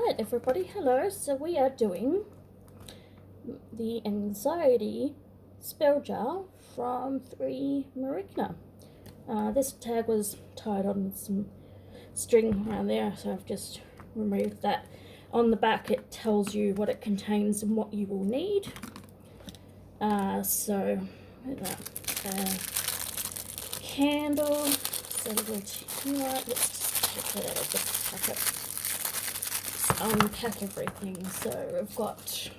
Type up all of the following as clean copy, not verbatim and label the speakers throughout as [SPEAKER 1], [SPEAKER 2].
[SPEAKER 1] Alright everybody, hello. So we are doing the Anxiety Spell Jar from 3 Marikna. This tag was tied on some string around there, so I've just removed that. On the back it tells you what it contains and what you will need. So candle, so let's just take it out of the packet. Unpack everything. So I've got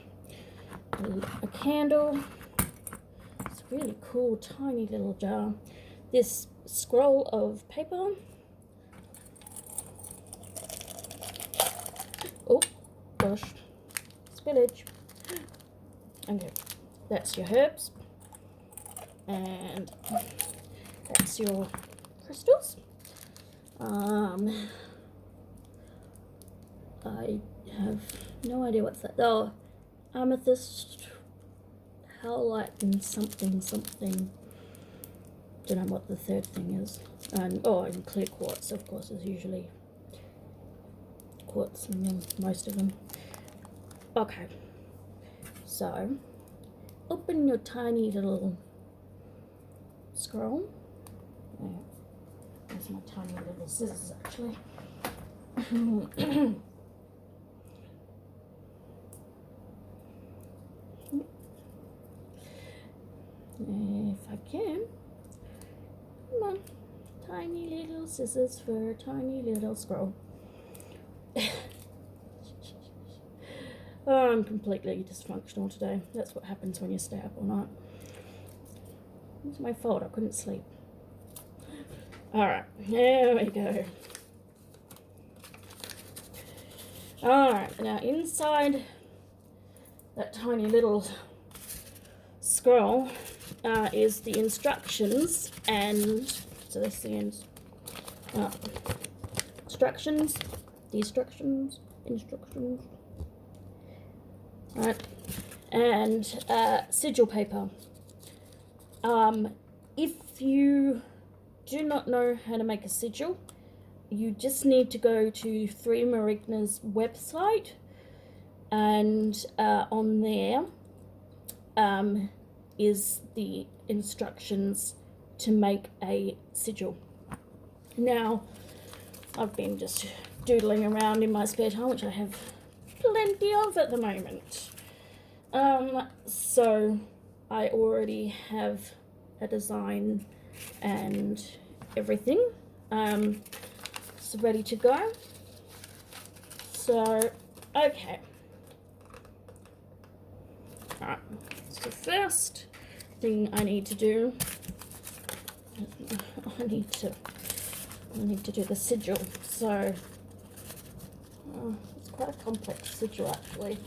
[SPEAKER 1] a candle. It's a really cool tiny little jar. This scroll of paper. Oh gosh, spillage. Okay, that's your herbs, and that's your crystals. I have no idea what's that. Oh, amethyst, howlite, and something. Don't know what the third thing is. And clear quartz, of course, is usually quartz in most of them. Okay, so open your tiny little scroll. There's my tiny little scissors, actually. If I can. Come on. Tiny little scissors for a tiny little scroll. Oh, I'm completely dysfunctional today. That's what happens when you stay up all night. It's my fault, I couldn't sleep. Alright, there we go. Alright, now inside that tiny little scroll is the instructions, and so that's the instructions, right, and sigil paper. If you do not know how to make a sigil, you just need to go to 3 Marikna's website, and on there is the instructions to make a sigil. Now, I've been just doodling around in my spare time, which I have plenty of at the moment. So I already have a design and everything. It's ready to go. So, okay. Alright, so first thing I need to do, I need to do the sigil. So it's quite a complex sigil, actually.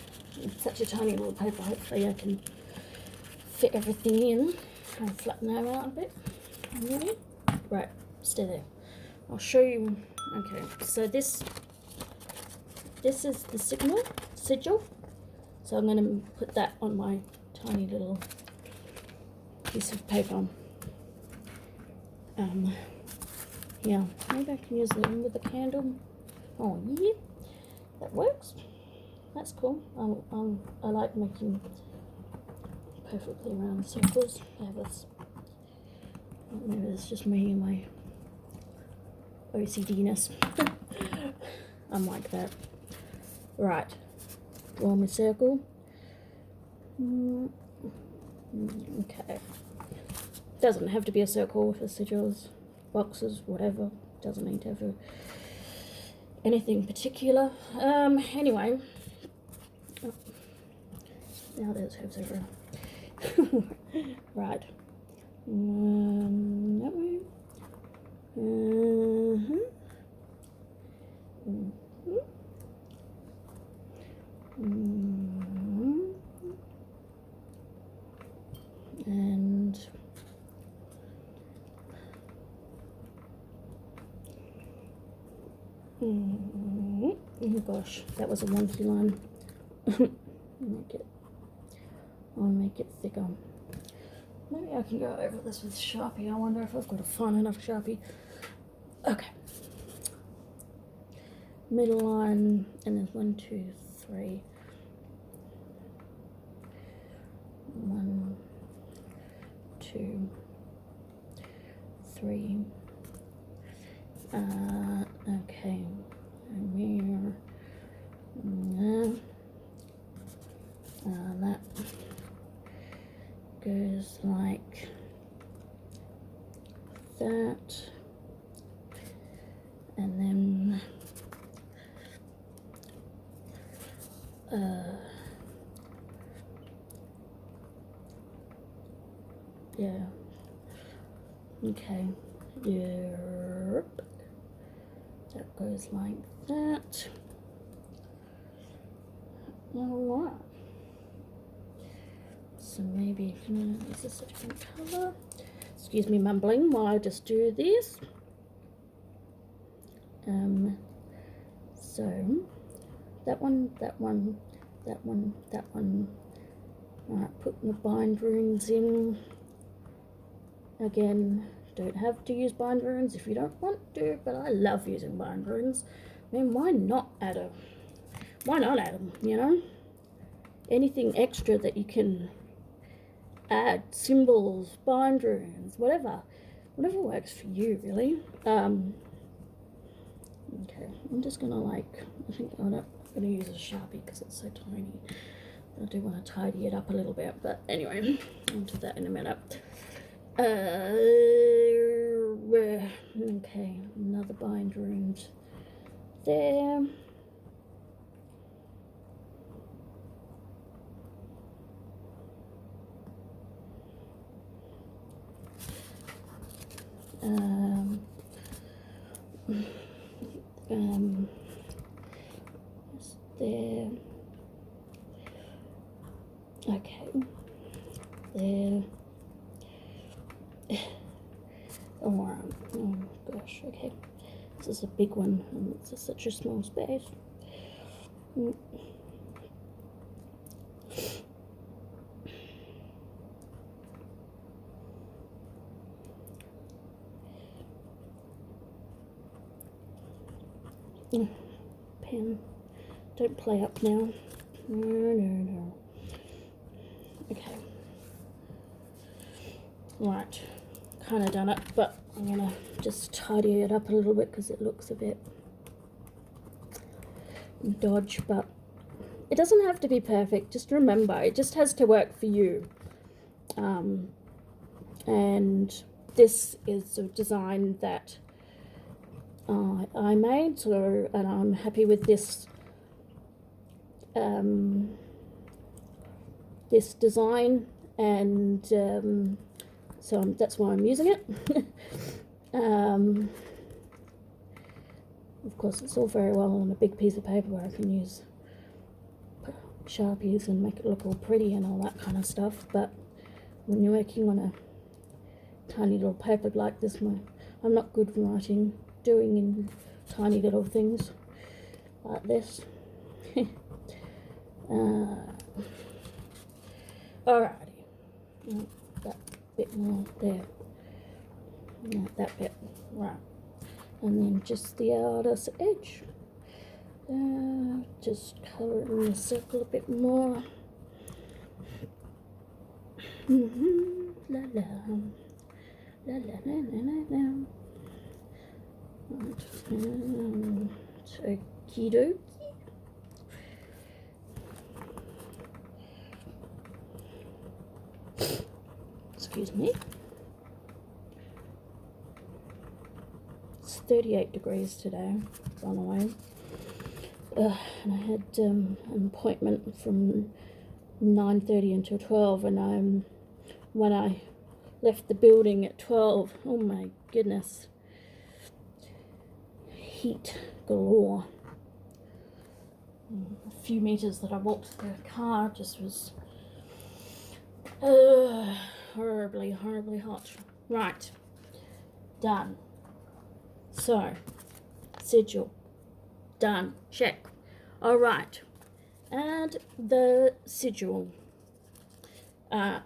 [SPEAKER 1] It's such a tiny little paper. Hopefully I can fit everything in. Try and flatten that out a bit. Ready? Right, stay there. I'll show you. Okay, so this is the sigil. So I'm going to put that on my tiny little piece of paper. Yeah, maybe I can use the one with the candle. Oh yeah, that works. That's cool. I like making perfectly round circles. I have this. Maybe it's just me and my OCD-ness. I'm like that. Right. Draw my circle. Okay. Doesn't have to be a circle for sigils, boxes, whatever. Doesn't need to have anything particular. Anyway. Oh. Now there's herbs everywhere. Right. That way. And oh gosh, that was a wonky line. I'll make it thicker. Maybe I can go over this with Sharpie. I wonder if I've got a fine enough Sharpie. Okay. middle line, and there's 1, 2, 3. 1, 2, 3. Okay, and here, that goes like that, and then yeah, okay, yep, that goes like that. All right, so maybe is this a different color? Excuse me mumbling while I just do this. So that one, that one, that one, that one. All right, putting the bind runes in. Again, don't have to use bind runes if you don't want to, but I love using bind runes. I mean, why not add them, you know? Anything extra that you can add, symbols, bind runes, whatever works for you, really. Okay, I'm just gonna I think I'm gonna use a Sharpie because it's so tiny. I do want to tidy it up a little bit, but anyway, I'll do that in a minute. Okay, another bind rune there. There. Okay. There. Oh gosh, okay. This is a big one, and it's just such a small space. Pen, don't play up now. No. Okay. Right, kind of done it, but I'm gonna just tidy it up a little bit because it looks a bit dodge, but it doesn't have to be perfect. Just remember, it just has to work for you. And this is a design that I made, so, and I'm happy with this this design, and so that's why I'm using it. Of course, it's all very well on a big piece of paper where I can use Sharpies and make it look all pretty and all that kind of stuff, but when you're working on a tiny little paper like this, I'm not good doing in tiny little things like this. Alrighty, that bit more there, that bit, right, and then just the outer edge, just colour it in the circle a bit more. La la, la la la la la la. Okie dokie. Excuse me. It's 38 degrees today, by the way. And I had an appointment from 9:30 until 12, and when I left the building at 12, oh my goodness, heat galore. A few meters that I walked to the car just was horribly hot. Right, done. So, sigil, done, check. All right, add the sigil.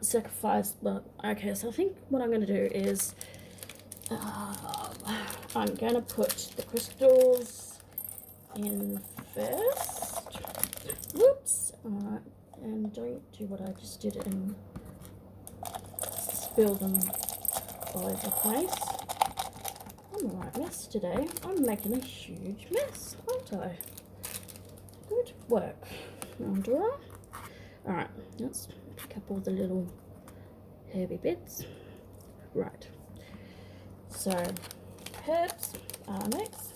[SPEAKER 1] Sacrifice. Well, okay. So I think what I'm going to do is I'm going to put the crystals in first. Whoops. Alright, and don't do what I just did and spill them all over the place. I'm a right mess today. I'm making a huge mess, aren't I? Good work, Andorra. Alright, let's pick up all the little herby bits. Right. So, herbs are next.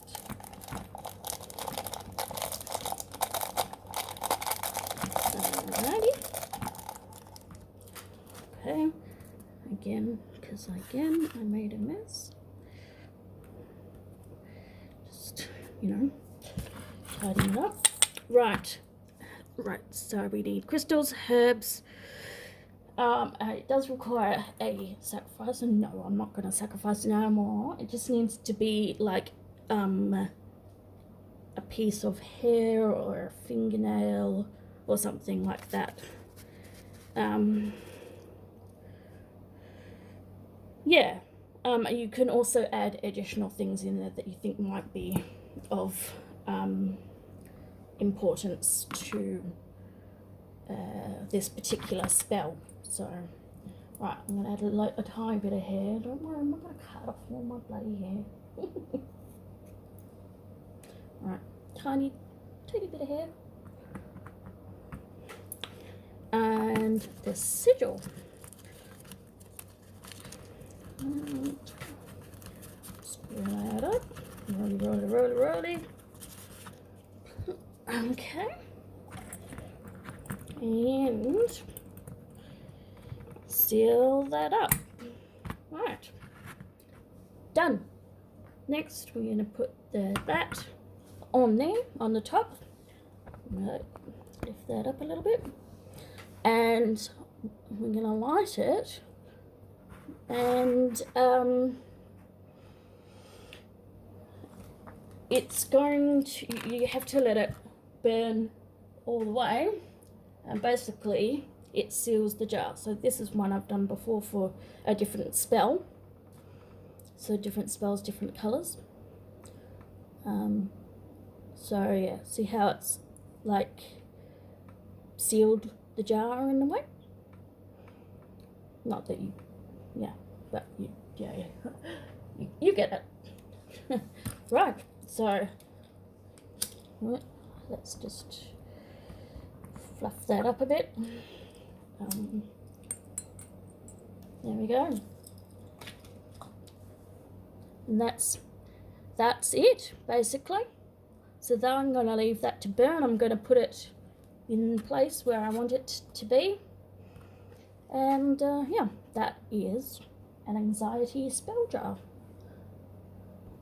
[SPEAKER 1] Alrighty. Okay. Again, because I made a mess. Just, tidying it up. Right. Right, so we need crystals, herbs. It does require a sacrifice, and no, I'm not going to sacrifice no more. It just needs to be like a piece of hair or a fingernail or something like that. Yeah, you can also add additional things in there that you think might be of importance to this particular spell. So, right, I'm going to add a tiny bit of hair. Don't worry, I'm not going to cut off all my bloody hair. Right, tiny bit of hair. And the sigil. Screw that up. Roly. Okay. And seal that up. Right. Done. Next, we're going to put that on there, on the top. I'm going to lift that up a little bit. And we're going to light it. And it's going to, you have to let it burn all the way. And basically, it seals the jar. So this is one I've done before for a different spell. So different spells, different colours. So yeah, see how it's like sealed the jar in a way? Not that you, yeah, but you, yeah. You get it. Right, so let's just fluff that up a bit. There we go. And that's it, basically. So then I'm going to leave that to burn. I'm going to put it in place where I want it to be. And yeah, that is an anxiety spell jar.